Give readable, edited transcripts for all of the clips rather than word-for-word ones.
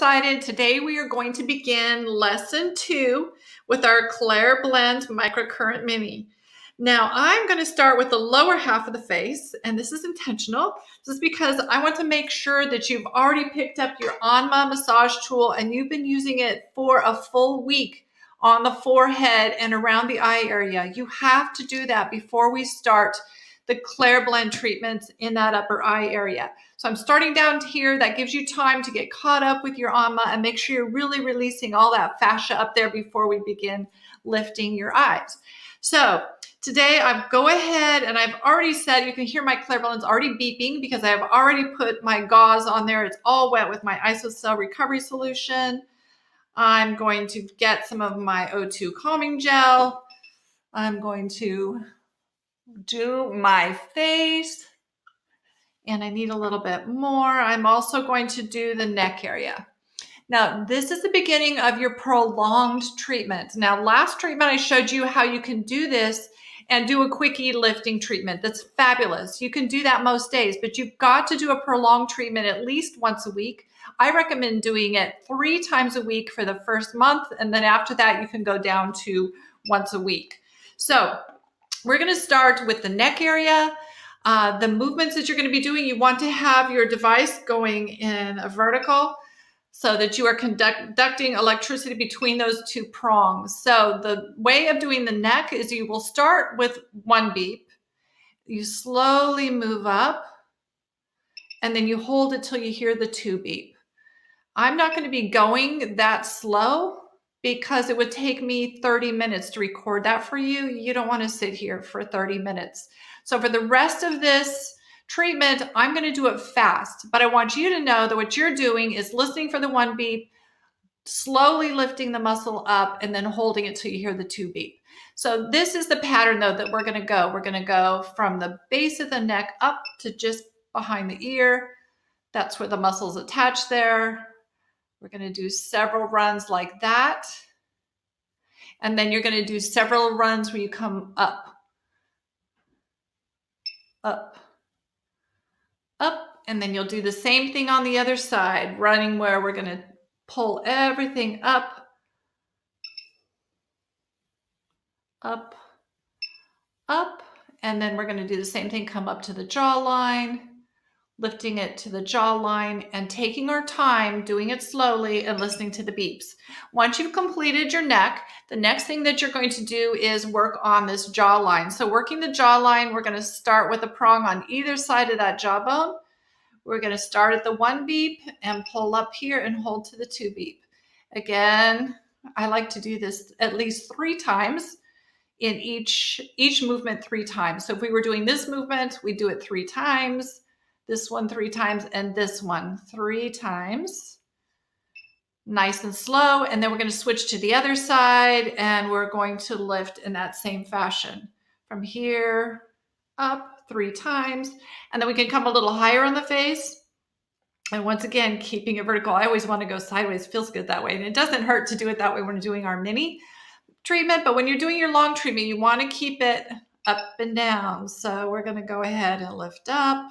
excited. Today we are going to begin lesson 2 with our Clareblend Microcurrent Mini. Now I'm going to start with the lower half of the face, and this is intentional. This is because I want to make sure that you've already picked up your Anma massage tool and you've been using it for a full week on the forehead and around the eye area. You have to do that before we start the Clareblend treatments in that upper eye area. So I'm starting down here. That gives you time to get caught up with your Anma and make sure you're really releasing all that fascia up there before we begin lifting your eyes. So today I go ahead and I've already said, you can hear my Clareblend's already beeping because I've already put my gauze on there. It's all wet with my isocell recovery solution. I'm going to get some of my O2 Calming Gel. I'm going to do my face, and I need a little bit more. I'm also going to do the neck area. Now, this is the beginning of your prolonged treatment. Now, last treatment, I showed you how you can do this and do a quickie lifting treatment. That's fabulous. You can do that most days, but you've got to do a prolonged treatment at least once a week. I recommend doing it 3 times a week for the first month, and then after that, you can go down to once a week. So we're going to start with the neck area. The movements that you're going to be doing, you want to have your device going in a vertical so that you are conducting electricity between those 2 prongs. So the way of doing the neck is you will start with 1 beep. You slowly move up, and then you hold it till you hear the 2 beep. I'm not going to be going that slow because it would take me 30 minutes to record that for you. You don't want to sit here for 30 minutes. So for the rest of this treatment, I'm going to do it fast, but I want you to know that what you're doing is listening for the 1 beep, slowly lifting the muscle up, and then holding it till you hear the 2 beep. So this is the pattern though that we're going to go. We're going to go from the base of the neck up to just behind the ear. That's where the muscles attach there. We're going to do several runs like that. And then you're going to do several runs where you come up, up, up. And then you'll do the same thing on the other side, running where we're going to pull everything up, up, up. And then we're going to do the same thing, come up to the jawline, lifting it to the jawline and taking our time, doing it slowly and listening to the beeps. Once you've completed your neck, the next thing that you're going to do is work on this jawline. So working the jawline, we're going to start with a prong on either side of that jawbone. We're going to start at the 1 beep and pull up here and hold to the 2 beep. Again, I like to do this at least 3 times in each movement 3 times. So if we were doing this movement, we do it 3 times. This one 3 times, and this one 3 times. Nice and slow. And then we're going to switch to the other side, and we're going to lift in that same fashion. From here, up 3 times. And then we can come a little higher on the face. And once again, keeping it vertical. I always want to go sideways. It feels good that way. And it doesn't hurt to do it that way when we're doing our mini treatment. But when you're doing your long treatment, you want to keep it up and down. So we're going to go ahead and lift up.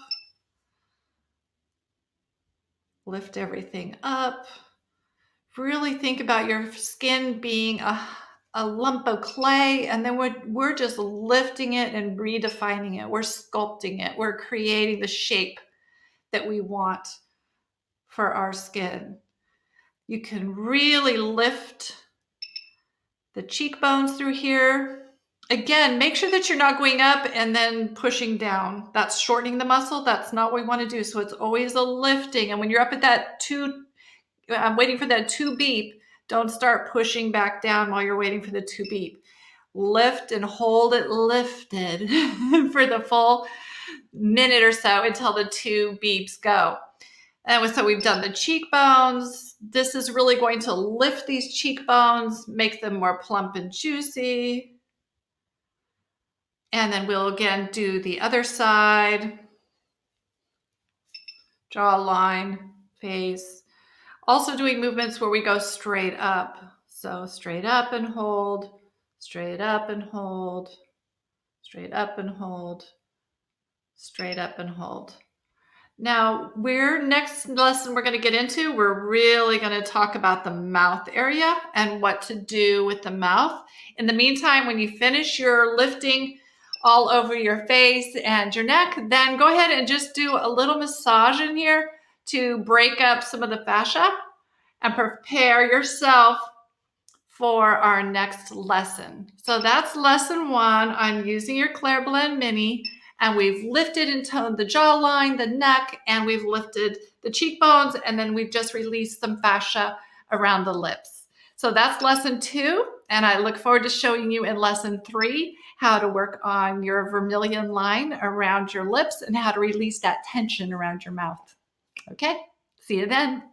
Lift everything up. Really think about your skin being a lump of clay, and then we're just lifting it and redefining it. We're sculpting it. We're creating the shape that we want for our skin. You can really lift the cheekbones through here. Again, make sure that you're not going up and then pushing down. That's shortening the muscle. That's not what we want to do. So it's always a lifting. And when you're up at that 2, I'm waiting for that 2 beep, don't start pushing back down while you're waiting for the 2 beep. Lift and hold it lifted for the full minute or so until the 2 beeps go. And so we've done the cheekbones. This is really going to lift these cheekbones, make them more plump and juicy. And then we'll again do the other side. Jawline, face. Also doing movements where we go straight up. So straight up and hold, straight up and hold, straight up and hold, straight up and hold. Now, next lesson we're going to get into, we're really going to talk about the mouth area and what to do with the mouth. In the meantime, when you finish your lifting all over your face and your neck, then go ahead and just do a little massage in here to break up some of the fascia and prepare yourself for our next lesson. So that's lesson 1. I'm using your Clareblend Mini, and we've lifted and toned the jawline, the neck, and we've lifted the cheekbones, and then we've just released some fascia around the lips. So that's lesson 2, and I look forward to showing you in lesson 3 how to work on your vermilion line around your lips and how to release that tension around your mouth. Okay, see you then.